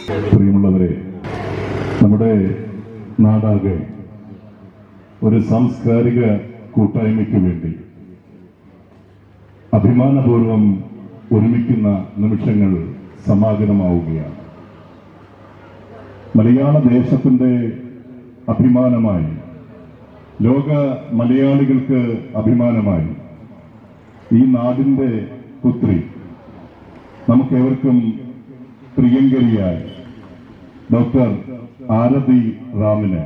പ്രിയമുള്ളവരെ, നമ്മുടെ നാടാകെ ഒരു സാംസ്കാരിക കൂട്ടായ്മയ്ക്ക് വേണ്ടി അഭിമാനപൂർവം ഒരുമിക്കുന്ന നിമിഷങ്ങൾ സമാഗതമാവുകയാണ്. മലയാള ദേശത്തിന്റെ അഭിമാനമായി, ലോക മലയാളികൾക്ക് അഭിമാനമായി ഈ നാടിന്റെ പുത്രി, നമുക്കേവർക്കും പ്രിയങ്കരിയായ ഡോക്ടർ ആരതി റാമിനെ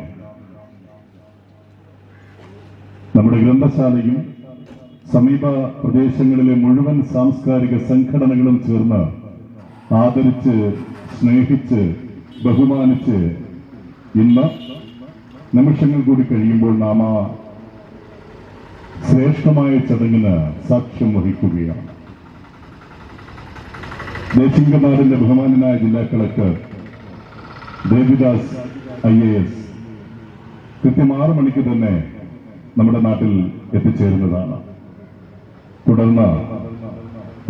നമ്മുടെ ഗ്രന്ഥശാലയും സമീപ പ്രദേശങ്ങളിലെ മുഴുവൻ സാംസ്കാരിക സംഘടനകളും ചേർന്ന് ആദരിച്ച്, സ്നേഹിച്ച്, ബഹുമാനിച്ച് ഇന്ന് നിമിഷങ്ങൾ കൂടി കഴിയുമ്പോൾ നാം ആ ശ്രേഷ്ഠമായ ചടങ്ങിന് സാക്ഷ്യം വഹിക്കുകയാണ്. ദേശിംഗനാടിന്റെ ബഹുമാനനായ ജില്ലാ കളക്ടർ ദേവിദാസ് IAS കൃത്യം 6 മണിക്ക് തന്നെ നമ്മുടെ നാട്ടിൽ എത്തിച്ചേരുന്നതാണ്. തുടർന്ന്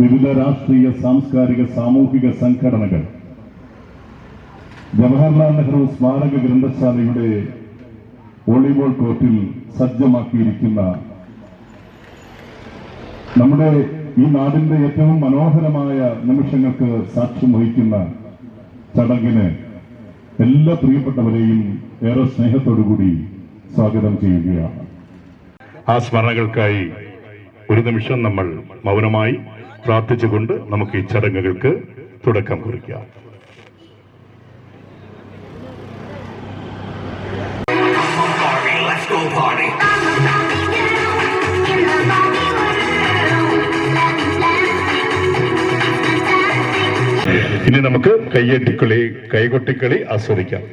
വിവിധ രാഷ്ട്രീയ, സാംസ്കാരിക, സാമൂഹിക സംഘടനകൾ ജവഹർലാൽ നെഹ്റു സ്മാരക ഗ്രന്ഥശാലയുടെ വോളിബോൾ കോർട്ടിൽ സജ്ജമാക്കിയിരിക്കുന്ന നമ്മുടെ ഈ നാടിന്റെ ഏറ്റവും മനോഹരമായ നിമിഷങ്ങൾക്ക് സാക്ഷ്യം വഹിക്കുന്ന ചടങ്ങിന് എല്ലാ പ്രിയപ്പെട്ടവരെയും ഏറെ സ്നേഹത്തോടുകൂടി സ്വാഗതം ചെയ്യുകയാണ്. ആ സ്മരണകൾക്കായി ഒരു നിമിഷം നമ്മൾ മൗനമായി പ്രാർത്ഥിച്ചുകൊണ്ട് നമുക്ക് ഈ ചടങ്ങുകൾക്ക് തുടക്കം കുറിക്കാം. ഇനി നമുക്ക് കൈകൊട്ടിക്കളി ആസ്വദിക്കാം.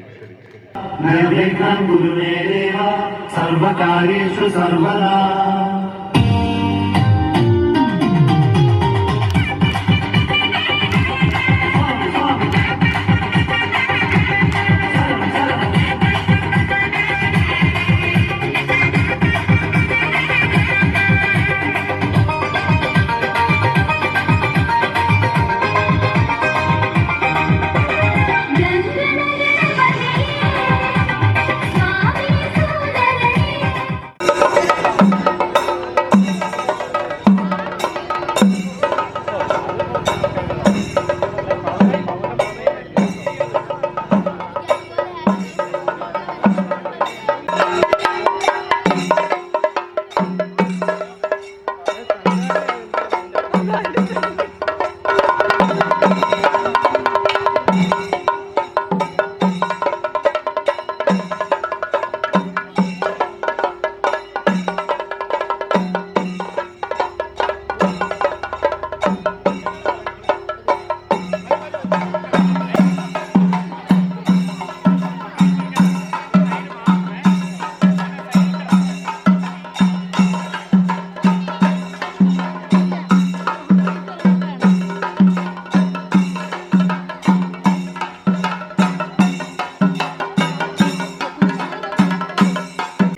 സർവകാര്യേഷു സർവദാ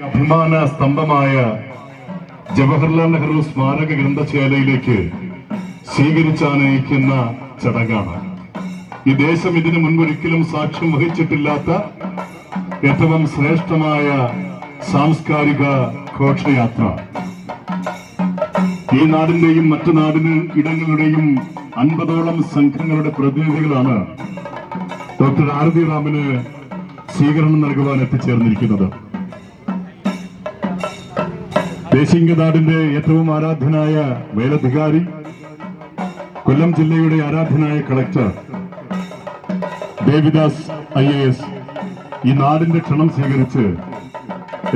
അഭിമാന സ്തംഭമായ ജവഹർലാൽ നെഹ്റു സ്മാരക ഗ്രന്ഥശാലയിലേക്ക് സ്വീകരിച്ചാനയിക്കുന്ന ചടങ്ങാണ്. ഈ ദേശം ഇതിനു മുൻപൊരിക്കലും സാക്ഷ്യം വഹിച്ചിട്ടില്ലാത്ത ഏറ്റവും ശ്രേഷ്ഠമായ സാംസ്കാരിക ഘോഷയാത്ര. ഈ നാടിന്റെയും മറ്റു ഇടങ്ങളുടെയും 50ഓളം സംഘങ്ങളുടെ പ്രതിനിധികളാണ് ഡോക്ടർ ആരതി റാമിന് സ്വീകരണം നൽകുവാൻ എത്തിച്ചേർന്നിരിക്കുന്നത്. ദേശിംഗനാടിന്റെ ഏറ്റവും ആരാധ്യനായ മേലധികാരി, കൊല്ലം ജില്ലയുടെ ആരാധ്യനായ കളക്ടർ ദേവിദാസ് IAS ഈ നാടിന്റെ ക്ഷണം സ്വീകരിച്ച്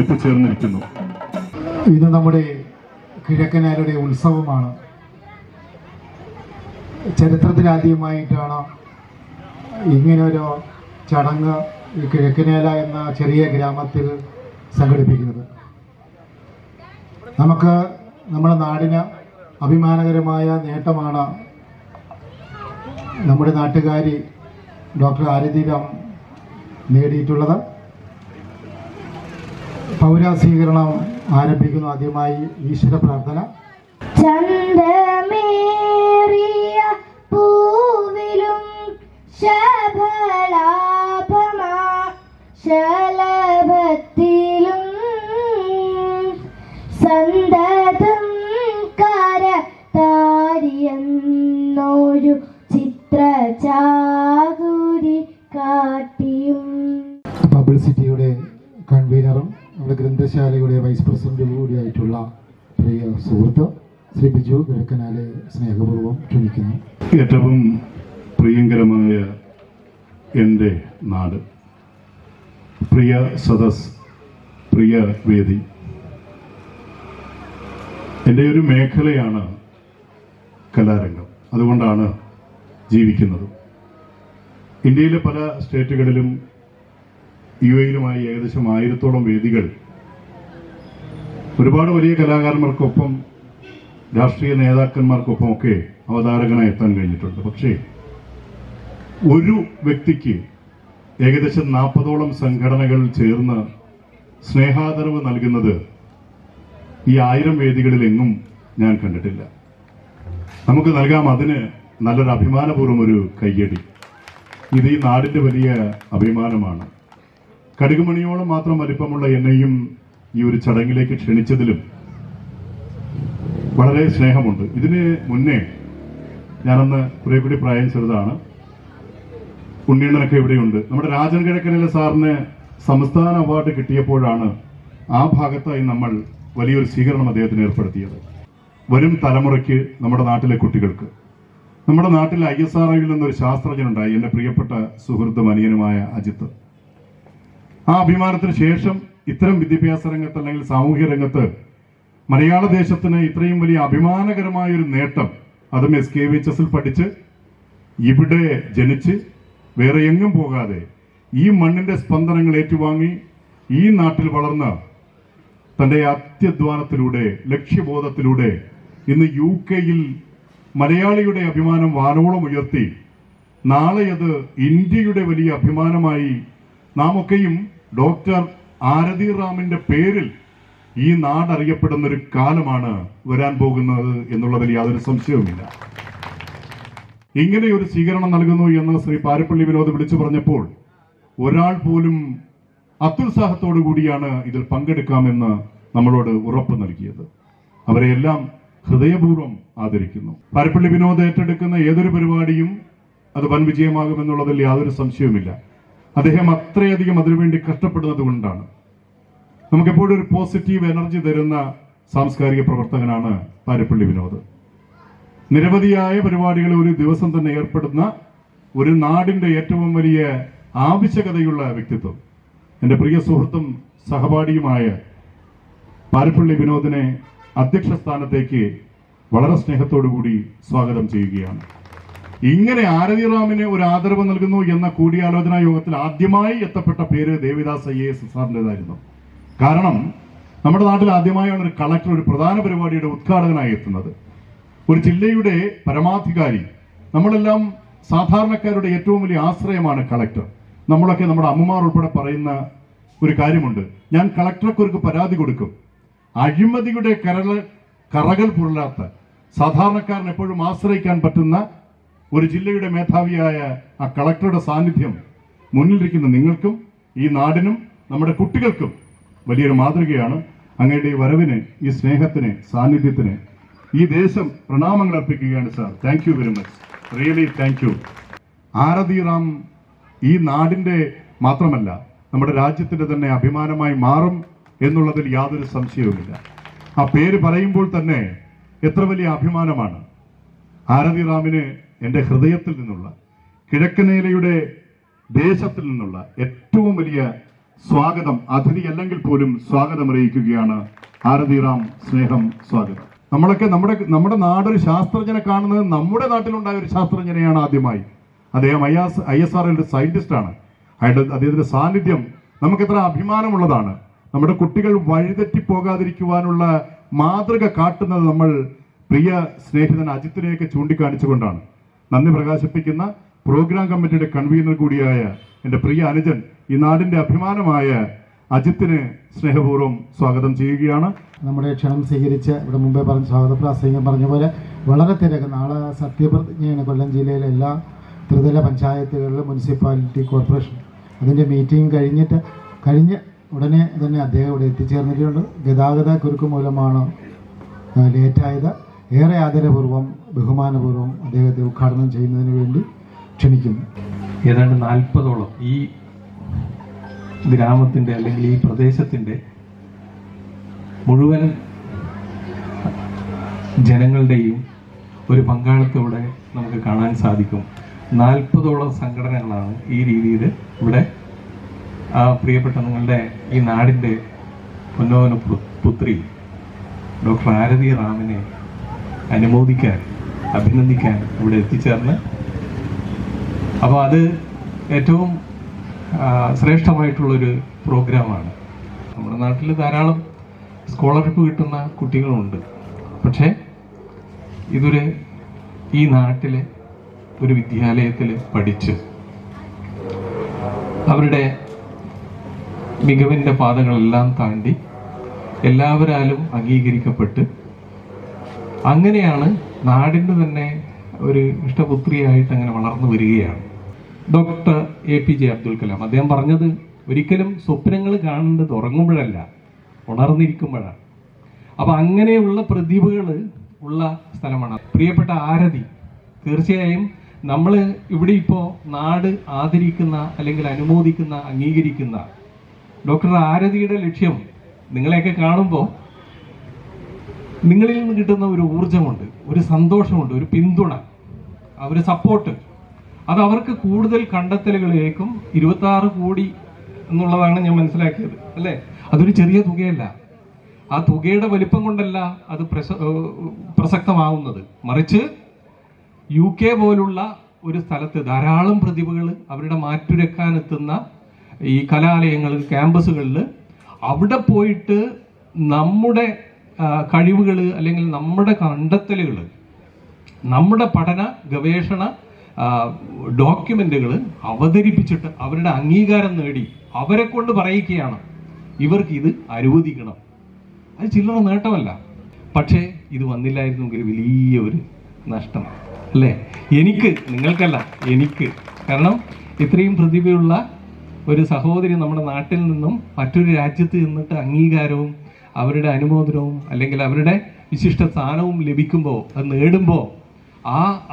എത്തിച്ചേർന്നിരിക്കുന്നു. ഇത് നമ്മുടെ കിഴക്കനാരുടെ ഉത്സവമാണ്. ചരിത്രത്തിലാദ്യമായിട്ടാണ് ഇങ്ങനൊരു ചടങ്ങ് ഈ കിഴക്കനാല എന്ന ചെറിയ ഗ്രാമത്തിൽ സംഘടിപ്പിക്കുന്നത്. നമുക്ക് നമ്മുടെ നാടിന് അഭിമാനകരമായ നേട്ടമാണ് നമ്മുടെ നാട്ടുകാരി ഡോക്ടർ ആരതി റാം നേടിയിട്ടുള്ളത്. പൗരാസ്വീകരണം ആരംഭിക്കുന്നു. ആദ്യമായി ഈശ്വര പ്രാർത്ഥന. ചന്ദമേറിയ പൂവിലും ശബള ശലഭത്തിലും സന്തതം കരതാരിയെന്നൊരു ചിത്രചാതുരി കാട്ടിയും. പബ്ലിസിറ്റിയുടെ കൺവീനറും നമ്മുടെ ഗ്രന്ഥശാലയുടെ വൈസ് പ്രസിഡന്റ് കൂടിയായിട്ടുള്ള പ്രിയ സുഹൃത്ത് ശ്രീ ബിജു കിഴക്കനാലെ സ്നേഹപൂർവ്വം ക്ഷണിക്കുന്നു. ഏറ്റവും പ്രിയങ്കരമായ എൻ്റെ നാട്, പ്രിയ സദസ്, പ്രിയ വേദി, എൻ്റെ ഒരു മേഖലയാണ് കലാരംഗം. അതുകൊണ്ടാണ് ജീവിക്കുന്നത്. ഇന്ത്യയിലെ പല സ്റ്റേറ്റുകളിലും യുഎയിലുമായി ഏകദേശം 1000-ഓളം വേദികൾ ഒരുപാട് വലിയ കലാകാരന്മാർക്കൊപ്പം രാഷ്ട്രീയ നേതാക്കന്മാർക്കൊപ്പമൊക്കെ അവതാരകനായി എത്താൻ കഴിഞ്ഞിട്ടുണ്ട്. പക്ഷേ ഒരു വ്യക്തിക്ക് ഏകദേശം 40ഓളം സംഘടനകൾ ചേർന്ന് സ്നേഹാദരവ് നൽകുന്നത് ഈ 1000 വേദികളിലെങ്ങും ഞാൻ കണ്ടിട്ടില്ല. നമുക്ക് നൽകാം അതിന് നല്ലൊരു അഭിമാനപൂർവ്വം ഒരു കയ്യടി. ഇത് ഈ നാടിൻ്റെ വലിയ അഭിമാനമാണ്. കടുകുമണിയോളം മാത്രം വലിപ്പമുള്ള എന്നെയും ഈ ഒരു ചടങ്ങിലേക്ക് ക്ഷണിച്ചതിലും വളരെ സ്നേഹമുണ്ട്. ഇതിന് മുന്നേ ഞാനന്ന് കുറെ കൂടി പ്രായം ചെറുതാണ്. ഉണ്ണിയണ്ണനൊക്കെ ഇവിടെയുണ്ട്. നമ്മുടെ രാജൻ കിഴക്കനിലെ സാറിന് സംസ്ഥാന അവാർഡ് കിട്ടിയപ്പോഴാണ് ആ ഭാഗത്തായി നമ്മൾ വലിയൊരു സ്വീകരണം അദ്ദേഹത്തിന് ഏർപ്പെടുത്തിയത്. വരും തലമുറയ്ക്ക്, നമ്മുടെ നാട്ടിലെ കുട്ടികൾക്ക്, നമ്മുടെ നാട്ടിൽ ISROയിൽ നിന്നൊരു ശാസ്ത്രജ്ഞനുണ്ടായി, എൻ്റെ പ്രിയപ്പെട്ട സുഹൃത്തും അനിയനുമായ അജിത്ത്. ആ അഭിമാനത്തിന് ശേഷം ഇത്തരം വിദ്യാഭ്യാസ രംഗത്ത് അല്ലെങ്കിൽ സാമൂഹ്യ രംഗത്ത് മലയാള ദേശത്തിന് ഇത്രയും വലിയ അഭിമാനകരമായ ഒരു നേട്ടം, അതും SKVHSൽ പഠിച്ച് ഇവിടെ ജനിച്ച് വേറെ എങ്ങും പോകാതെ ഈ മണ്ണിന്റെ സ്പന്ദനങ്ങൾ ഏറ്റുവാങ്ങി ഈ നാട്ടിൽ വളർന്ന തന്റെ അത്യധ്വാനത്തിലൂടെ, ലക്ഷ്യബോധത്തിലൂടെ ഇന്ന് UK-ൽ മലയാളിയുടെ അഭിമാനം വാനോളം ഉയർത്തി നാളെ അത് ഇന്ത്യയുടെ വലിയ അഭിമാനമായി നാമൊക്കെയും ഡോക്ടർ ആരതി റാമിന്റെ പേരിൽ ഈ നാട് അറിയപ്പെടുന്ന ഒരു കാലമാണ് വരാൻ പോകുന്നത് എന്നുള്ളതിൽ യാതൊരു സംശയവുമില്ല. ഇങ്ങനെ ഒരു സ്വീകരണം നൽകുന്നു എന്ന് ശ്രീ പാരിപ്പള്ളി വിനോദ് വിളിച്ചു പറഞ്ഞപ്പോൾ ഒരാൾ പോലും അത്യുത്സാഹത്തോടു കൂടിയാണ് ഇതിൽ പങ്കെടുക്കാമെന്ന് നമ്മളോട് ഉറപ്പ് നൽകിയത്. അവരെയെല്ലാം ഹൃദയപൂർവ്വം ആദരിക്കുന്നു. പാരിപ്പള്ളി വിനോദ് ഏറ്റെടുക്കുന്ന ഏതൊരു പരിപാടിയും അത് വൻ വിജയമാകുമെന്നുള്ളതിൽ യാതൊരു സംശയവുമില്ല. അദ്ദേഹം അത്രയധികം അതിനുവേണ്ടി കഷ്ടപ്പെടുന്നത് കൊണ്ടാണ്. നമുക്കെപ്പോഴും ഒരു പോസിറ്റീവ് എനർജി തരുന്ന സാംസ്കാരിക പ്രവർത്തകനാണ് പാരിപ്പള്ളി വിനോദ്. നിരവധിയായ പരിപാടികൾ ഒരു ദിവസം തന്നെ ഏർപ്പെടുന്ന ഒരു നാടിന്റെ ഏറ്റവും വലിയ ആവശ്യകതയുള്ള വ്യക്തിത്വം. എൻ്റെ പ്രിയ സുഹൃത്തും സഹപാഠിയുമായ പാരിപ്പള്ളി വിനോദിനെ അധ്യക്ഷ സ്ഥാനത്തേക്ക് വളരെ സ്നേഹത്തോടുകൂടി സ്വാഗതം ചെയ്യുകയാണ്. ഇങ്ങനെ ആരതി റാമിന് ഒരു ആദരവ് നൽകുന്നു എന്ന കൂടിയാലോചനാ യോഗത്തിൽ ആദ്യമായി എത്തപ്പെട്ട പേര് ദേവിദാസ് IAS സാറിൻ്റെതായിരുന്നു. കാരണം നമ്മുടെ നാട്ടിൽ ആദ്യമായാണ് ഒരു കളക്ടർ ഒരു പ്രധാന പരിപാടിയുടെ ഉദ്ഘാടകനായി എത്തുന്നത്. ഒരു ജില്ലയുടെ പരമാധികാരി, നമ്മളെല്ലാം സാധാരണക്കാരുടെ ഏറ്റവും വലിയ ആശ്രയമാണ് കളക്ടർ. നമ്മളൊക്കെ നമ്മുടെ അമ്മമാർ ഉൾപ്പെടെ പറയുന്ന ഒരു കാര്യമുണ്ട്, ഞാൻ കളക്ടർക്ക് പരാതി കൊടുക്കും. അഴിമതിയുടെ കറകൾ പുരളാത്ത, സാധാരണക്കാരൻ എപ്പോഴും ആശ്രയിക്കാൻ പറ്റുന്ന ഒരു ജില്ലയുടെ മേധാവിയായ ആ കളക്ടറുടെ സാന്നിധ്യം മുന്നിലിരിക്കുന്ന നിങ്ങൾക്കും ഈ നാടിനും നമ്മുടെ കുട്ടികൾക്കും വലിയൊരു മാതൃകയാണ്. അങ്ങയുടെ ഈ വരവിന്, ഈ സ്നേഹത്തിന്, സാന്നിധ്യത്തിന് ഈ ദേശം പ്രണാമങ്ങൾ അർപ്പിക്കുകയാണ് sir. Thank you very much, really thank you. Arathi Ram ഈ നാടിന്റെ മാത്രമല്ല നമ്മുടെ രാജ്യത്തിന്റെ തന്നെ അഭിമാനമായി മാറും എന്നുള്ളതിൽ യാതൊരു സംശയവുമില്ല. ആ പേര് പറയുമ്പോൾ തന്നെ എത്ര വലിയ അഭിമാനമാണ്. ആരതി റാമിന് എൻ്റെ ഹൃദയത്തിൽ നിന്നുള്ള, കിഴക്കനേലയുടെ ദേശത്തിൽ നിന്നുള്ള ഏറ്റവും വലിയ സ്വാഗതം, അതിഥി അല്ലെങ്കിൽ പോലും സ്വാഗതം അറിയിക്കുകയാണ്. ആരതി റാം, സ്നേഹം, സ്വാഗതം. നമ്മളൊക്കെ നമ്മുടെ നാടൊരു ശാസ്ത്രജ്ഞനെ കാണുന്നത് നമ്മുടെ നാട്ടിലുണ്ടായ ഒരു ശാസ്ത്രജ്ഞനെയാണ് ആദ്യമായി. അദ്ദേഹം ISROയിൽ സയന്റിസ്റ്റ് ആണ്. അദ്ദേഹത്തിന്റെ സാന്നിധ്യം നമുക്ക് എത്ര അഭിമാനമുള്ളതാണ്. നമ്മുടെ കുട്ടികൾ വഴിതെറ്റിപ്പോകാതിരിക്കുവാനുള്ള മാതൃക കാട്ടുന്നത് നമ്മൾ പ്രിയ സ്നേഹിതൻ അജിത്തിനെയൊക്കെ ചൂണ്ടിക്കാണിച്ചുകൊണ്ടാണ്. നന്ദി പ്രകാശിപ്പിക്കുന്ന പ്രോഗ്രാം കമ്മിറ്റിയുടെ കൺവീനർ കൂടിയായ എൻ്റെ പ്രിയ അനുജൻ, ഈ നാടിന്റെ അഭിമാനമായ അജിത്തിനെ സ്നേഹപൂർവ്വം സ്വാഗതം ചെയ്യുകയാണ്. നമ്മുടെ ക്ഷണം സ്വീകരിച്ച് ഇവിടെ മുമ്പേ പറഞ്ഞ സ്വാഗത പ്രാസംഗികൻ പറഞ്ഞ പോലെ വളരെ തിരക്ക്. നാളെ സത്യപ്രതിജ്ഞയാണ് കൊല്ലം ജില്ലയിലെ എല്ലാ ത്രിതല പഞ്ചായത്തുകളിലും മുനിസിപ്പാലിറ്റി കോർപ്പറേഷൻ അതിൻ്റെ മീറ്റിംഗ് കഴിഞ്ഞ് ഉടനെ തന്നെ അദ്ദേഹം ഇവിടെ എത്തിച്ചേർന്നിട്ടുണ്ട്. ഗതാഗത കുരുക്ക് മൂലമാണ് ലേറ്റായത്. ഏറെ ആദരപൂർവ്വം ബഹുമാനപൂർവ്വം അദ്ദേഹത്തെ ഉദ്ഘാടനം ചെയ്യുന്നതിന് വേണ്ടി ക്ഷണിക്കുന്നു. ഏതാണ്ട് 40ഓളം ഈ ഗ്രാമത്തിൻ്റെ അല്ലെങ്കിൽ ഈ പ്രദേശത്തിൻ്റെ മുഴുവൻ ജനങ്ങളുടെയും ഒരു പങ്കാളിത്തം നമുക്ക് കാണാൻ സാധിക്കും. 40ഓളം സംഘടനകളാണ് ഈ രീതിയിൽ ഇവിടെ പ്രിയപ്പെട്ട നിങ്ങളുടെ ഈ നാടിൻ്റെ പൊന്നോന പുത്രി ഡോക്ടർ ആരതി റാമിനെ അനുമോദിക്കാൻ, അഭിനന്ദിക്കാൻ ഇവിടെ എത്തിച്ചേർന്ന്. അപ്പോൾ അത് ഏറ്റവും ശ്രേഷ്ഠമായിട്ടുള്ളൊരു പ്രോഗ്രാമാണ്. നമ്മുടെ നാട്ടിൽ ധാരാളം സ്കോളർഷിപ്പ് കിട്ടുന്ന കുട്ടികളുണ്ട്. പക്ഷേ ഈ നാട്ടിലെ ഒരു വിദ്യാലയത്തിൽ പഠിച്ച് അവരുടെ മികവിൻ്റെ പാതകളെല്ലാം താണ്ടി എല്ലാവരാലും അംഗീകരിക്കപ്പെട്ട് അങ്ങനെയാണ് നാടിൻ്റെ തന്നെ ഒരു ഇഷ്ടപുത്രിയായിട്ട് അങ്ങനെ വളർന്നു വരികയാണ്. ഡോക്ടർ APJ അബ്ദുൽ കലാം അദ്ദേഹം പറഞ്ഞത് ഒരിക്കലും സ്വപ്നങ്ങൾ കാണേണ്ടത് ഉറങ്ങുമ്പോഴല്ല, ഉണർന്നിരിക്കുമ്പോഴാണ്. അപ്പം അങ്ങനെയുള്ള പ്രതിഭകൾ ഉള്ള സ്ഥലമാണ് പ്രിയപ്പെട്ട ആരതി. തീർച്ചയായും നമ്മൾ ഇവിടെ ഇപ്പോൾ നാട് ആദരിക്കുന്ന അല്ലെങ്കിൽ അനുമോദിക്കുന്ന, അംഗീകരിക്കുന്ന ഡോക്ടർ ആരതിയുടെ ലക്ഷ്യം നിങ്ങളെയൊക്കെ കാണുമ്പോൾ നിങ്ങളിൽ നിന്ന് കിട്ടുന്ന ഒരു ഊർജമുണ്ട്, ഒരു സന്തോഷമുണ്ട്, ഒരു പിന്തുണ, ഒരു സപ്പോർട്ട്. അത് അവർക്ക് കൂടുതൽ കണ്ടെത്തലുകളിലേക്കും 26 കോടി എന്നുള്ളതാണ് ഞാൻ മനസ്സിലാക്കിയത്, അല്ലേ? അതൊരു ചെറിയ തുകയല്ല. ആ തുകയുടെ വലിപ്പം കൊണ്ടല്ല അത് പ്രസക്തമാവുന്നത്, മറിച്ച് UK പോലുള്ള ഒരു സ്ഥലത്ത് ധാരാളം പ്രതിഭകൾ അവരുടെ മാറ്റുരക്കാനെത്തുന്ന ഈ കലാലയങ്ങളിൽ, ക്യാമ്പസുകളിൽ അവിടെ പോയിട്ട് നമ്മുടെ കഴിവുകൾ അല്ലെങ്കിൽ നമ്മുടെ കണ്ടെത്തലുകൾ, നമ്മുടെ പഠന ഗവേഷണ ഡോക്യുമെന്റുകൾ അവതരിപ്പിച്ചിട്ട് അവരുടെ അംഗീകാരം നേടി അവരെ കൊണ്ട് പറയിക്കുകയാണ് ഇവർക്ക് ഇത് അനുവദിക്കണം. അത് ചില്ലറ നേട്ടമല്ല. പക്ഷേ ഇത് വന്നില്ലായിരുന്നെങ്കിൽ വലിയ ഒരു നഷ്ടം, അല്ലേ? എനിക്ക്, നിങ്ങൾക്കല്ല, എനിക്ക്. കാരണം ഇത്രയും പ്രതിഭയുള്ള ഒരു സഹോദരി നമ്മുടെ നാട്ടിൽ നിന്നും മറ്റൊരു രാജ്യത്ത് നിന്നിട്ട് അംഗീകാരവും അവരുടെ അനുമോദനവും അല്ലെങ്കിൽ അവരുടെ വിശിഷ്ട സ്ഥാനവും ലഭിക്കുമ്പോൾ, അത് നേടുമ്പോൾ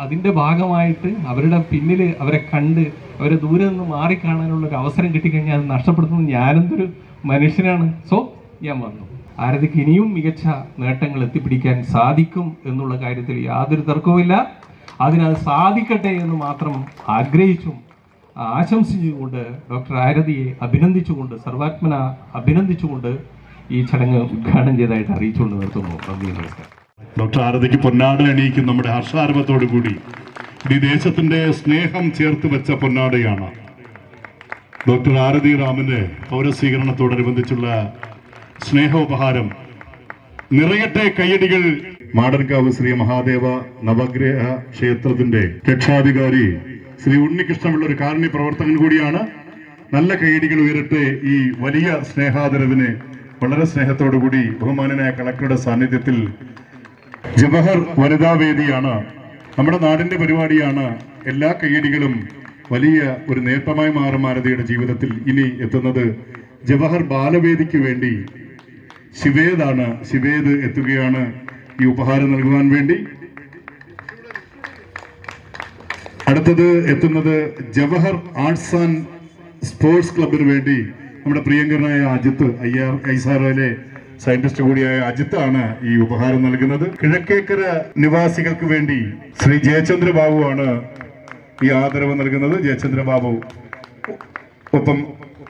അതിൻ്റെ ഭാഗമായിട്ട് അവരുടെ പിന്നിൽ അവരെ കണ്ട് അവരെ ദൂരെ നിന്ന് മാറിക്കാണാനുള്ള ഒരു അവസരം കിട്ടിക്കഴിഞ്ഞാൽ അത് നഷ്ടപ്പെടുത്തുന്നത് ഞാനെന്തൊരു മനുഷ്യനാണ്. സോ ഞാൻ വന്നു. ആരതിക്ക് ഇനിയും മികച്ച നേട്ടങ്ങൾ എത്തിപ്പിടിക്കാൻ സാധിക്കും എന്നുള്ള കാര്യത്തിൽ യാതൊരു തർക്കവുമില്ല. അതിനത് സാധിക്കട്ടെ എന്ന് മാത്രം ആഗ്രഹിച്ചും ആശംസിച്ചുകൊണ്ട് ഡോക്ടർ ആരതിയെ അഭിനന്ദിച്ചുകൊണ്ട്, സർവാത്മന അഭിനന്ദിച്ചുകൊണ്ട് ഈ ചടങ്ങ് ഉദ്ഘാടനം ചെയ്തതായിട്ട് അറിയിച്ചുകൊണ്ട് നിർത്തുന്നു. നന്ദി, നമസ്കാരം. ഡോക്ടർ ആരതിക്ക് പൊന്നാട അണിയിക്കും നമ്മുടെ ഹർഷാരവത്തോടു കൂടി ഈ ദേശത്തിന്റെ സ്നേഹം ചേർത്ത് വെച്ച പൊന്നാടയാണ്. ഡോക്ടർ ആരതി റാമിന്റെ പൗരസ്വീകരണത്തോടനുബന്ധിച്ചുള്ള സ്നേഹോപഹാരം. നിറയട്ടെ കയ്യടികൾ. മാടൻകാവ് ശ്രീ മഹാദേവ നവഗ്രഹ ക്ഷേത്രത്തിന്റെ രക്ഷാധികാരി ശ്രീ ഉണ്ണികൃഷ്ണപിള്ള ഒരു കാരുണ്യ പ്രവർത്തകൻ കൂടിയാണ്. നല്ല കയ്യടികൾ ഉയരട്ടെ ഈ വലിയ സ്നേഹാദരവിന്. വളരെ സ്നേഹത്തോടുകൂടി ബഹുമാനനായ കളക്ടറുടെ സാന്നിധ്യത്തിൽ ജവഹർ വനിതാവേദിയാണ്, നമ്മുടെ നാടിന്റെ പരിപാടിയാണ്. എല്ലാ കയ്യടികളും വലിയ ഒരു നേട്ടമായി മാറും ആരതിയുടെ ജീവിതത്തിൽ. ഇനി എത്തുന്നത് ജവഹർ ബാലവേദിക്ക് വേണ്ടി ശിവേദാണ്. ശിവേദ് എത്തുകയാണ് ഈ ഉപഹാരം നൽകുവാൻ വേണ്ടി. അടുത്തത് എത്തുന്നത് ജവഹർ ആർട്സ് ആൻഡ് സ്പോർട്സ് ക്ലബിന് വേണ്ടി നമ്മുടെ പ്രിയങ്കരനായ അജിത്ത്, ഐസാറിലെ സയന്റിസ്റ്റ് കൂടിയായ അജിത്താണ് ഈ ഉപഹാരം നൽകുന്നത്. കിഴക്കേക്കര നിവാസികൾക്ക് വേണ്ടി ശ്രീ ജയചന്ദ്രബാബു ആണ് ഈ ആദരവ് നൽകുന്നത്. ജയചന്ദ്രബാബു ഒപ്പം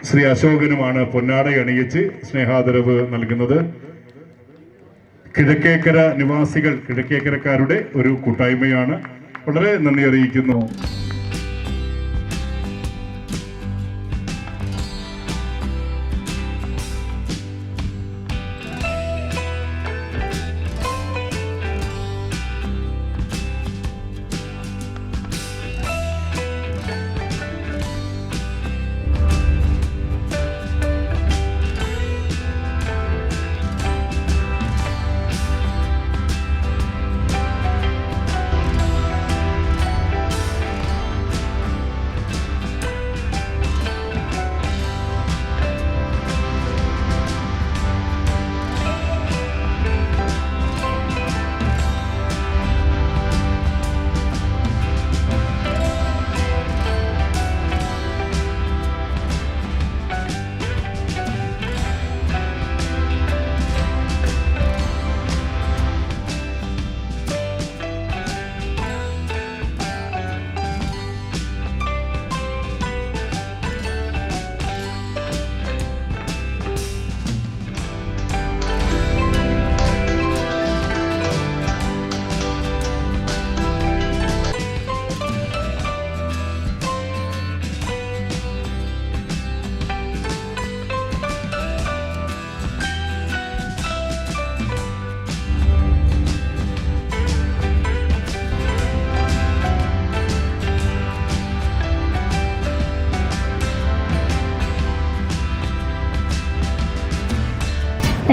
ശ്രീ അശോകനുമാണ് പൊന്നാട അണിയിച്ച് സ്നേഹാദരവ് നൽകുന്നത്. കിഴക്കേക്കര നിവാസികൾ, കിഴക്കേക്കരക്കാരുടെ ഒരു കൂട്ടായ്മയാണ്. വളരെ നന്ദി അറിയിക്കുന്നു.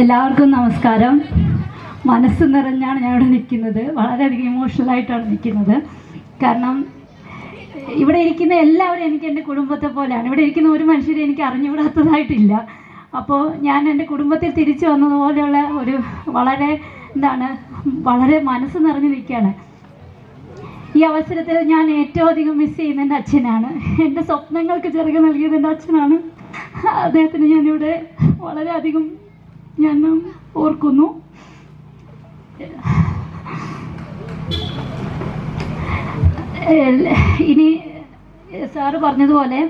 എല്ലാവർക്കും നമസ്കാരം. മനസ്സ് നിറഞ്ഞാണ് ഞാൻ ഇവിടെ നിൽക്കുന്നത്. വളരെയധികം ഇമോഷണലായിട്ടാണ് നിൽക്കുന്നത്. കാരണം ഇവിടെ ഇരിക്കുന്ന എല്ലാവരും എനിക്ക് എൻ്റെ കുടുംബത്തെ പോലെയാണ്. ഇവിടെ ഇരിക്കുന്ന ഒരു മനുഷ്യരെ എനിക്ക് അറിഞ്ഞുകൂടാത്തതായിട്ടില്ല. അപ്പോൾ ഞാൻ എൻ്റെ കുടുംബത്തിൽ തിരിച്ചു വന്നതുപോലെയുള്ള ഒരു വളരെ മനസ്സ് നിറഞ്ഞു നിൽക്കുകയാണ്. ഈ അവസരത്തിൽ ഞാൻ ഏറ്റവും അധികം മിസ് ചെയ്യുന്ന എൻ്റെ അച്ഛനാണ്. എൻ്റെ സ്വപ്നങ്ങൾക്ക് ചിറക് നൽകിയത് എൻ്റെ അച്ഛനാണ്. അദ്ദേഹത്തിന് ഞാനിവിടെ വളരെയധികം ഞാൻ ഓർക്കുന്നു. ഇനി സാറ് പറഞ്ഞതുപോലെ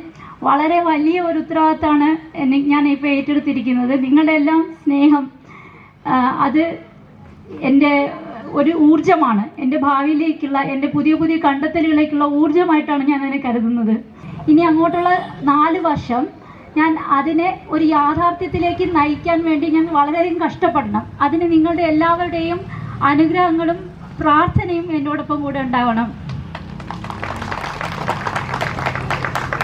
വളരെ വലിയ ഒരു ഉത്തരവാദിത്തമാണ് ഞാൻ ഇപ്പോൾ ഏറ്റെടുത്തിരിക്കുന്നത്. നിങ്ങളുടെ എല്ലാം സ്നേഹം അത് എൻ്റെ ഒരു ഊർജമാണ്. എൻ്റെ ഭാവിയിലേക്കുള്ള എൻ്റെ പുതിയ പുതിയ കണ്ടെത്തലുകളിലേക്കുള്ള ഊർജമായിട്ടാണ് ഞാൻ അതിനെ കരുതുന്നത്. ഇനി അങ്ങോട്ടുള്ള 4 വർഷം ഞാൻ അതിനെ ഒരു യാഥാർത്ഥ്യത്തിലേക്ക് നയിക്കാൻ വേണ്ടി ഞാൻ വളരെയധികം കഷ്ടപ്പെടണം. അതിന് നിങ്ങളുടെ എല്ലാവരുടെയും അനുഗ്രഹങ്ങളും പ്രാർത്ഥനയും എന്നോടൊപ്പം കൂടെ ഉണ്ടാവണം.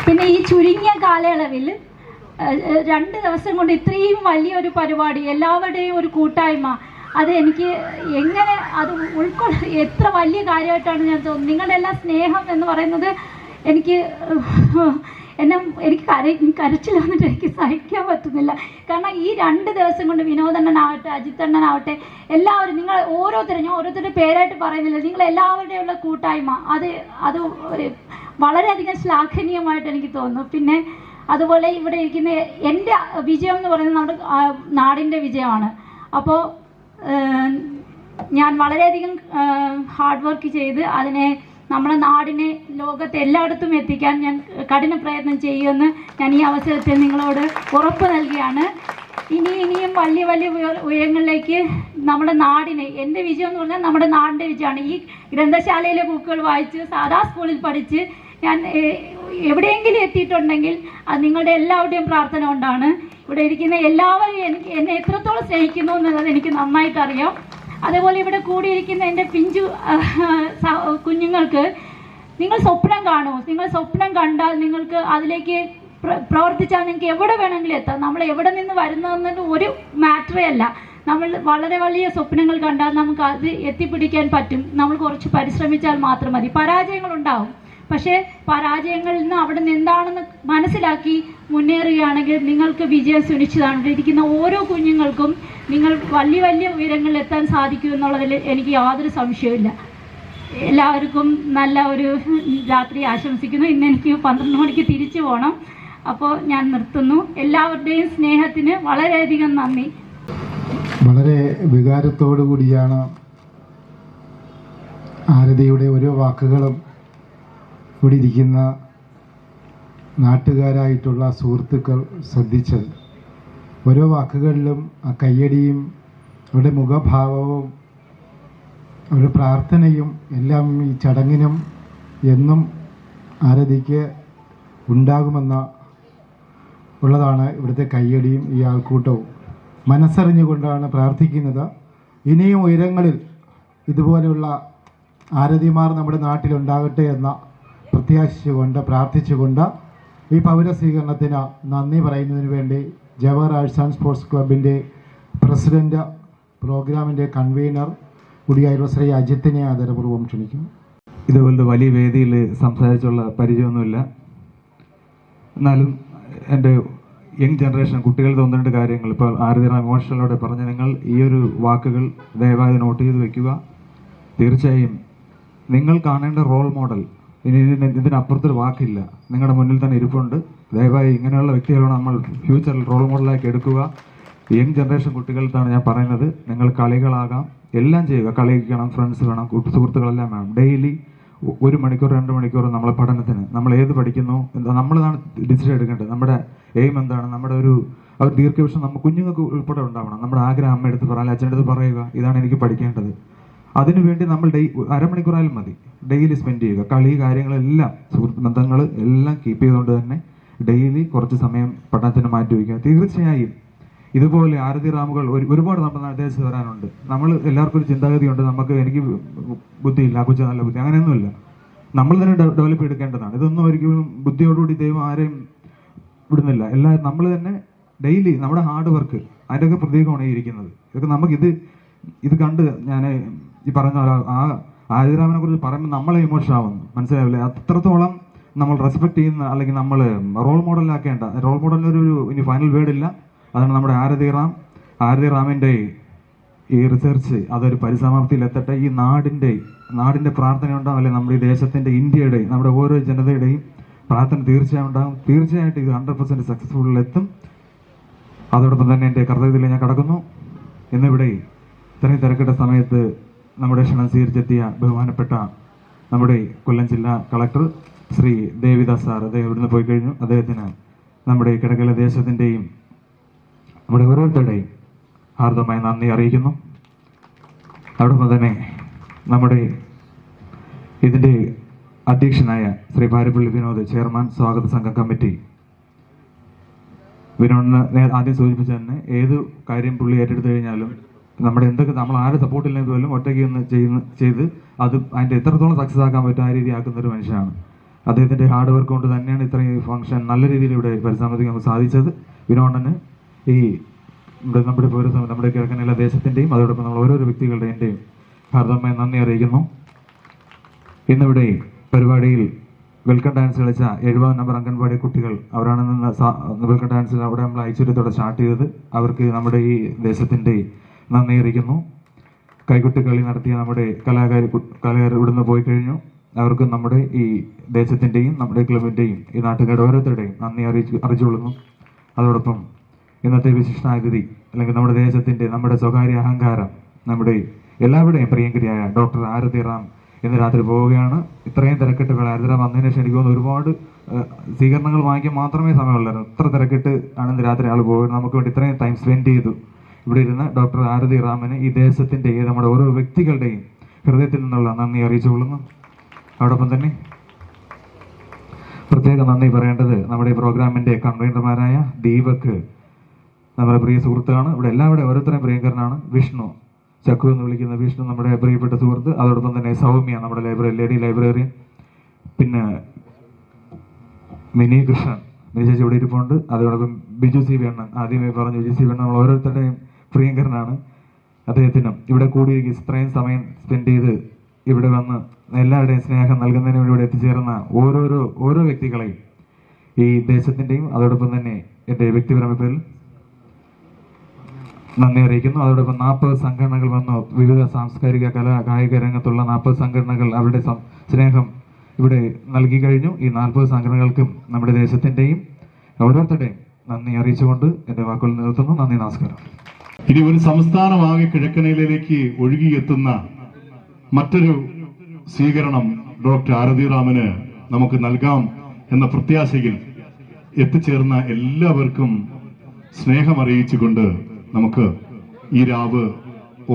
പിന്നെ ഈ ചുരുങ്ങിയ കാലയളവിൽ 2 ദിവസം കൊണ്ട് ഇത്രയും വലിയൊരു പരിപാടി, എല്ലാവരുടെയും ഒരു കൂട്ടായ്മ, അത് എനിക്ക് എങ്ങനെ അത് എത്ര വലിയ കാര്യമായിട്ടാണ് ഞാൻ തോന്നുന്നത്. നിങ്ങളുടെ എല്ലാ സ്നേഹം എന്ന് പറയുന്നത് എനിക്ക് കരച്ചിൽ വന്നിട്ട് എനിക്ക് സഹിക്കാൻ പറ്റുന്നില്ല. കാരണം ഈ 2 ദിവസം കൊണ്ട് വിനോദണ്ണനാവട്ടെ, അജിത്തണ്ണനാവട്ടെ, എല്ലാവരും നിങ്ങൾ ഓരോരുത്തരും, ഞാൻ ഓരോരുത്തരുടെ പേരായിട്ട് പറയുന്നില്ല, നിങ്ങൾ എല്ലാവരുടെയുള്ള കൂട്ടായ്മ അത് വളരെയധികം ശ്ലാഘനീയമായിട്ട് എനിക്ക് തോന്നുന്നു. പിന്നെ അതുപോലെ ഇവിടെ ഇരിക്കുന്ന എൻ്റെ വിജയം എന്ന് പറയുന്നത് നമ്മുടെ നാടിൻ്റെ വിജയമാണ്. അപ്പോൾ ഞാൻ വളരെയധികം ഹാർഡ് വർക്ക് ചെയ്ത് അതിനെ നമ്മുടെ നാടിനെ ലോകത്ത് എല്ലായിടത്തും എത്തിക്കാൻ ഞാൻ കഠിന പ്രയത്നം ചെയ്യുമെന്ന് ഞാൻ ഈ അവസരത്തിൽ നിങ്ങളോട് ഉറപ്പ് നൽകുകയാണ്. ഇനിയും വലിയ വലിയ ഉയരങ്ങളിലേക്ക് നമ്മുടെ നാടിനെ, എൻ്റെ വിജയം എന്ന് പറഞ്ഞാൽ നമ്മുടെ നാടിൻ്റെ വിജയമാണ്. ഈ ഗ്രന്ഥശാലയിലെ ബുക്കുകൾ വായിച്ച് സാധാ സ്കൂളിൽ പഠിച്ച് ഞാൻ എവിടെയെങ്കിലും എത്തിയിട്ടുണ്ടെങ്കിൽ അത് നിങ്ങളുടെ എല്ലാവരുടെയും പ്രാർത്ഥന കൊണ്ടാണ്. ഇവിടെ ഇരിക്കുന്ന എല്ലാവരും എന്നെ എത്രത്തോളം സ്നേഹിക്കുന്നു എന്നുള്ളത് എനിക്ക് നന്നായിട്ട് അറിയാം. അതേപോലെ ഇവിടെ കൂടിയിരിക്കുന്ന എൻ്റെ പിഞ്ചു കുഞ്ഞുങ്ങൾക്ക് നിങ്ങൾ സ്വപ്നം കാണുമോ? നിങ്ങൾ സ്വപ്നം കണ്ടാൽ നിങ്ങൾക്ക് അതിലേക്ക് പ്രവർത്തിച്ചാൽ നിങ്ങൾക്ക് എവിടെ വേണമെങ്കിലും എത്താം. നമ്മൾ എവിടെ നിന്ന് വരുന്നതെന്നത് ഒരു മാറ്ററേ അല്ല. നമ്മൾ വളരെ വലിയ സ്വപ്നങ്ങൾ കണ്ടാൽ നമുക്ക് അത് എത്തിപ്പിടിക്കാൻ പറ്റും. നമ്മൾ കുറച്ച് പരിശ്രമിച്ചാൽ മാത്രം മതി. പരാജയങ്ങളുണ്ടാവും, പക്ഷേ പരാജയങ്ങളിൽ നിന്ന് അവിടെ നിന്ന് എന്താണെന്ന് മനസ്സിലാക്കി മുന്നേറുകയാണെങ്കിൽ നിങ്ങൾക്ക് വിജയം സുനിശ്ചിതമാണ്. ഇവിടെ ഇരിക്കുന്ന ഓരോ കുഞ്ഞുങ്ങൾക്കും നിങ്ങൾ വലിയ വലിയ ഉയരങ്ങളിൽ എത്താൻ സാധിക്കുമെന്നുള്ളതിൽ എനിക്ക് യാതൊരു സംശയവുമില്ല. എല്ലാവർക്കും നല്ല ഒരു രാത്രി ആശംസിക്കുന്നു. ഇന്ന് എനിക്ക് 12 മണിക്ക് തിരിച്ചു പോകണം. അപ്പോൾ ഞാൻ നിർത്തുന്നു. എല്ലാവരുടെയും സ്നേഹത്തിന് വളരെയധികം നന്ദി. വളരെ വികാരത്തോടു കൂടിയാണ് ആരതിയുടെ ഓരോ വാക്കുകളും ഇവിടെ ഇരിക്കുന്ന നാട്ടുകാരായിട്ടുള്ള സുഹൃത്തുക്കൾ ശ്രദ്ധിച്ചത്. ഓരോ വാക്കുകളിലും ആ കയ്യടിയും അവരുടെ മുഖഭാവവും അവരുടെ പ്രാർത്ഥനയും എല്ലാം ഈ ചടങ്ങിനും എന്നും ആരതിക്ക് ഉണ്ടാകുമെന്ന ഉള്ളതാണ് ഇവിടുത്തെ കയ്യടിയും ഈ ആൾക്കൂട്ടവും. മനസ്സറിഞ്ഞുകൊണ്ടാണ് പ്രാർത്ഥിക്കുന്നത്. ഇനിയും ഉയരങ്ങളിൽ ഇതുപോലെയുള്ള ആരതിമാർ നമ്മുടെ നാട്ടിലുണ്ടാകട്ടെ എന്ന പ്രത്യാശിച്ചുകൊണ്ട് പ്രാർത്ഥിച്ചുകൊണ്ട് ഈ പൗരസ്വീകരണത്തിന് നന്ദി പറയുന്നതിന് വേണ്ടി ജവഹർ ആർട്സ് ആൻഡ് സ്പോർട്സ് ക്ലബിൻ്റെ പ്രസിഡന്റ്, പ്രോഗ്രാമിൻ്റെ കൺവീനർ കൂടിയായുള്ള ശ്രീ അജിത്തിനെ ആദരപൂർവ്വം ക്ഷണിക്കുന്നു. ഇതുപോലൊരു വലിയ വേദിയിൽ സംസാരിച്ചുള്ള പരിചയമൊന്നുമില്ല. എന്നാലും എൻ്റെ യങ് ജനറേഷൻ കുട്ടികളുടെ 1-2 കാര്യങ്ങൾ ഇപ്പോൾ ആരതി ഇമോഷണലോടെ പറഞ്ഞ് നിങ്ങൾ ഈ ഒരു വാക്കുകൾ ദയവായി നോട്ട് ചെയ്ത് വെക്കുക. തീർച്ചയായും നിങ്ങൾ കാണേണ്ട റോൾ മോഡൽ ഇനി ഇതിനപ്പുറത്തൊരു വാക്കില്ല, നിങ്ങളുടെ മുന്നിൽ തന്നെ ഇരിപ്പുണ്ട്. ദയവായി ഇങ്ങനെയുള്ള വ്യക്തികളാണ് നമ്മൾ ഫ്യൂച്ചറിൽ റോൾ മോഡലാക്കി എടുക്കുക. യങ് ജനറേഷൻ കുട്ടികൾക്കാണ് ഞാൻ പറയുന്നത്. നിങ്ങൾ കളികളാകാം, എല്ലാം ചെയ്യുക. കളിക്കണം, ഫ്രണ്ട്സ് വേണം, സുഹൃത്തുക്കളെല്ലാം വേണം. ഡെയിലി 1 മണിക്കൂർ 2 മണിക്കൂർ നമ്മളെ പഠനത്തിന്, നമ്മൾ ഏത് പഠിക്കുന്നു, നമ്മളാണ് ഡിസിഷൻ എടുക്കേണ്ടത്. നമ്മുടെ എയിം എന്താണ്, നമ്മുടെ ഒരു ദീർഘവീക്ഷണം നമ്മൾ കുഞ്ഞുങ്ങൾക്ക് ഉൾപ്പെടെ ഉണ്ടാവണം. നമ്മുടെ ആഗ്രഹം അമ്മയെടുത്ത് പറയാൻ, അച്ഛൻ്റെ പറയുക, ഇതാണ് എനിക്ക് പഠിക്കേണ്ടത്. അതിനുവേണ്ടി നമ്മൾ അരമണിക്കൂറായാലും മതി ഡെയിലി സ്പെൻഡ് ചെയ്യുക. കളി കാര്യങ്ങളെല്ലാം സുഹൃത്ത് ബന്ധങ്ങൾ എല്ലാം കീപ്പ് ചെയ്തുകൊണ്ട് തന്നെ ഡെയിലി കുറച്ച് സമയം പഠനത്തിന് മാറ്റി വയ്ക്കുക. തീർച്ചയായും ഇതുപോലെ ആരതി റാമുകൾ ഒരുപാട് നമ്മുടെ ദേശത്ത് വരാനുണ്ട്. നമ്മൾ എല്ലാവർക്കും ഒരു ചിന്താഗതിയുണ്ട്, എനിക്ക് ബുദ്ധിയില്ല, ആ കൊച്ചു നല്ല ബുദ്ധി, അങ്ങനെയൊന്നുമില്ല. നമ്മൾ തന്നെ ഡെവലപ്പ് എടുക്കേണ്ടതാണ്. ഇതൊന്നും ഒരിക്കലും ബുദ്ധിയോടുകൂടി ദൈവം ആരെയും വിടുന്നില്ല. നമ്മൾ തന്നെ ഡെയിലി നമ്മുടെ ഹാർഡ് വർക്ക് അതിൻ്റെയൊക്കെ പ്രതീകമാണ് ഈ ഇരിക്കുന്നത്. ഇതൊക്കെ ഇത് കണ്ട് ഞാൻ ഈ പറഞ്ഞ ആ ആര്യരാമനെ കുറിച്ച് പറയുമ്പോൾ നമ്മളെ ഇമോഷൻ ആവുന്നു, മനസ്സിലാവില്ലേ? അത്രത്തോളം നമ്മൾ റെസ്പെക്ട് ചെയ്യുന്ന, അല്ലെങ്കിൽ നമ്മൾ റോൾ മോഡലാക്കേണ്ട, റോൾ മോഡലിനൊരു ഇനി ഫൈനൽ വേർഡ് ഇല്ല. അതാണ് നമ്മുടെ ആരതി റാമിൻ്റെ ഈ റിസർച്ച് അതൊരു പരിസമാപ്തിയിലെത്തട്ടെ. ഈ നാടിൻ്റെ പ്രാർത്ഥന ഉണ്ടാവും, അല്ലെങ്കിൽ നമ്മുടെ ഈ ദേശത്തിൻ്റെ, ഇന്ത്യയുടെ, നമ്മുടെ ഓരോ ജനതയുടെയും പ്രാർത്ഥന തീർച്ചയായും ഉണ്ടാകും. തീർച്ചയായിട്ടും ഇത് 100% സക്സസ്ഫുള്ളിലെത്തും. അതോടൊപ്പം തന്നെ എൻ്റെ കർത്തവ്യത്തിൽ ഞാൻ കടക്കുന്നു. ഇന്നിവിടെ ഇത്രയും തിരക്കിട്ട സമയത്ത് നമ്മുടെ ക്ഷണം സ്വീകരിച്ചെത്തിയ ബഹുമാനപ്പെട്ട നമ്മുടെ കൊല്ലം ജില്ലാ കളക്ടർ ശ്രീ ദേവിദാസ് സാർ, അദ്ദേഹം ഇവിടുന്ന് പോയി കഴിഞ്ഞു. അദ്ദേഹത്തിന് നമ്മുടെ കിഴക്കല ദേശത്തിൻ്റെയും നമ്മുടെ ഓരോരുത്തരുടെയും ഹാർദമായ നന്ദി അറിയിക്കുന്നു. അതോടൊപ്പം തന്നെ നമ്മുടെ ഇതിൻ്റെ അധ്യക്ഷനായ ശ്രീ പാരിപ്പള്ളി വിനോദ്, ചെയർമാൻ, സ്വാഗത സംഘം കമ്മിറ്റി. വിനോദിനെ ആദ്യം സൂചിപ്പിച്ച തന്നെ ഏത് കാര്യം പുള്ളി ഏറ്റെടുത്തു കഴിഞ്ഞാലും നമ്മുടെ നമ്മൾ ആരെ സപ്പോർട്ടില്ലെങ്കിൽ പോലും ഒറ്റയ്ക്ക് ഒന്ന് ചെയ്ത് അത് അതിൻ്റെ എത്രത്തോളം സക്സസ് ആക്കാൻ പറ്റും ആ രീതി ആക്കുന്ന ഒരു മനുഷ്യനാണ്. അദ്ദേഹത്തിൻ്റെ ഹാർഡ് വർക്ക് കൊണ്ട് തന്നെയാണ് ഇത്രയും ഫംഗ്ഷൻ നല്ല രീതിയിൽ ഇവിടെ പരിസമാപ്തിക്കാൻ നമുക്ക് സാധിച്ചത്. വിനോദന് ഈ നമ്മുടെ പൗരസമയം, നമ്മുടെ കിഴക്കൻ എല്ലാ ദേശത്തിൻ്റെയും അതോടൊപ്പം നമ്മൾ ഓരോരോ വ്യക്തികളുടെയും ഹാർദമായ നന്ദി അറിയിക്കുന്നു. ഇന്നിവിടെ പരിപാടിയിൽ വെൽക്കം ഡാൻസ് കളിച്ച 70 നമ്പർ അംഗൻവാടി കുട്ടികൾ, അവരാണ് വെൽക്കം ഡാൻസിൽ അവിടെ നമ്മൾ ഐശ്വര്യത്തോടെ സ്റ്റാർട്ട് ചെയ്തത്. അവർക്ക് നമ്മുടെ ഈ ദേശത്തിൻ്റെ നന്ദി അറിയിക്കുന്നു. കൈകൊട്ടി കളി നടത്തിയ നമ്മുടെ കലാകാർ ഇവിടുന്ന് പോയി കഴിഞ്ഞു. അവർക്ക് നമ്മുടെ ഈ ദേശത്തിൻ്റെയും നമ്മുടെ ക്ലബിൻ്റെയും ഈ നാട്ടുകാരുടെ ഓരോരുത്തരുടെയും നന്ദി അറിയിച്ചുകൊള്ളുന്നു. അതോടൊപ്പം ഇന്നത്തെ വിശിഷ്ടാതിഥി, അല്ലെങ്കിൽ നമ്മുടെ ദേശത്തിൻ്റെ, നമ്മുടെ സ്വകാര്യ അഹങ്കാരം, നമ്മുടെ എല്ലാവരുടെയും പ്രിയങ്കരിയായ ഡോക്ടർ ആരതി റാം ഇന്ന് രാത്രി പോവുകയാണ്. ഇത്രയും തിരക്കിട്ട് ആരതി റാം വന്നതിന് ശേഷം എനിക്ക് തോന്നുന്നു ഒരുപാട് സ്വീകരണങ്ങൾ വാങ്ങിക്കാൻ മാത്രമേ സമയമുള്ളായിരുന്നു. ഇത്ര തിരക്കിട്ട് ആണ് ഇന്ന് രാത്രി ആൾ പോകുന്നത്. നമുക്ക് വേണ്ടി ഇത്രയും ടൈം സ്പെൻഡ് ചെയ്തു ഇവിടെ ഇരുന്ന് ഡോക്ടർ ആരതി റാമിന് ഈ ദേശത്തിൻ്റെ, നമ്മുടെ ഓരോ വ്യക്തികളുടെയും ഹൃദയത്തിൽ നിന്നുള്ള നന്ദി അറിയിച്ചുകൊള്ളുന്നു. അതോടൊപ്പം തന്നെ പ്രത്യേക നന്ദി പറയേണ്ടത് നമ്മുടെ ഈ പ്രോഗ്രാമിൻ്റെ കൺവീനർമാരായ ദീപക്, നമ്മുടെ പ്രിയ സുഹൃത്താണ്. ഇവിടെ എല്ലാവരുടെയും ഓരോരുത്തരെയും പ്രിയങ്കരനാണ്. വിഷ്ണു, ചക്കു എന്ന് വിളിക്കുന്ന വിഷ്ണു, നമ്മുടെ പ്രിയപ്പെട്ട സുഹൃത്ത്. അതോടൊപ്പം തന്നെ സൗമ്യ, നമ്മുടെ ലേഡി ലൈബ്രറിയൻ. പിന്നെ മിനി കൃഷ്ണൻ, മിനി ചേച്ചി ഇവിടെ ഇരിപ്പുണ്ട്. അതോടൊപ്പം ബിജു സി വേണ്ണൻ, ആദ്യമേ പറഞ്ഞു ബിജു സി വേണ്ണൻ നമ്മൾ ഓരോരുത്തരുടെയും പ്രിയങ്കരനാണ്. അദ്ദേഹത്തിനും ഇവിടെ കൂടിയിരിക്കും ഇത്രയും സമയം സ്പെൻഡ് ചെയ്ത് ഇവിടെ വന്ന് എല്ലാവരുടെയും സ്നേഹം നൽകുന്നതിന് വേണ്ടി ഇവിടെ എത്തിച്ചേർന്ന ഓരോ വ്യക്തികളെയും ഈ ദേശത്തിൻ്റെയും അതോടൊപ്പം തന്നെ എൻ്റെ വ്യക്തിപരമായ പേരിൽ നന്ദി അറിയിക്കുന്നു. അതോടൊപ്പം 40 സംഘടനകൾ വന്നു. വിവിധ സാംസ്കാരിക കായിക രംഗത്തുള്ള 40 സംഘടനകൾ അവരുടെ സ്നേഹം ഇവിടെ നൽകി കഴിഞ്ഞു. ഈ 40 സംഘടനകൾക്കും നമ്മുടെ ദേശത്തിൻ്റെയും ഓരോരുത്തരുടെയും നന്ദി അറിയിച്ചുകൊണ്ട് എൻ്റെ വാക്കുകൾ നിർത്തുന്നു. നന്ദി, നമസ്കാരം. ഇനി ഒരു സംസ്ഥാനമാകെ കിഴക്കനയിലേക്ക് ഒഴുകിയെത്തുന്ന മറ്റൊരു സ്വീകരണം ഡോക്ടർ ആരതി റാമിന് നമുക്ക് നൽകാം എന്ന പ്രത്യാശയിൽ എത്തിച്ചേർന്ന എല്ലാവർക്കും സ്നേഹമറിയിച്ചുകൊണ്ട് നമുക്ക് ഈ രാവ്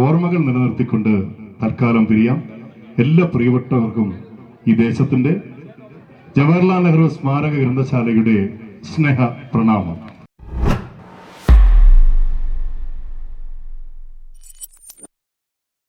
ഓർമ്മകൾ നിലനിർത്തിക്കൊണ്ട് തൽക്കാലം പിരിയാം. എല്ലാ പ്രിയപ്പെട്ടവർക്കും ഈ ദേശത്തിന്റെ ജവഹർലാൽ നെഹ്റു സ്മാരക ഗ്രന്ഥശാലയുടെ സ്നേഹ പ്രണാമം.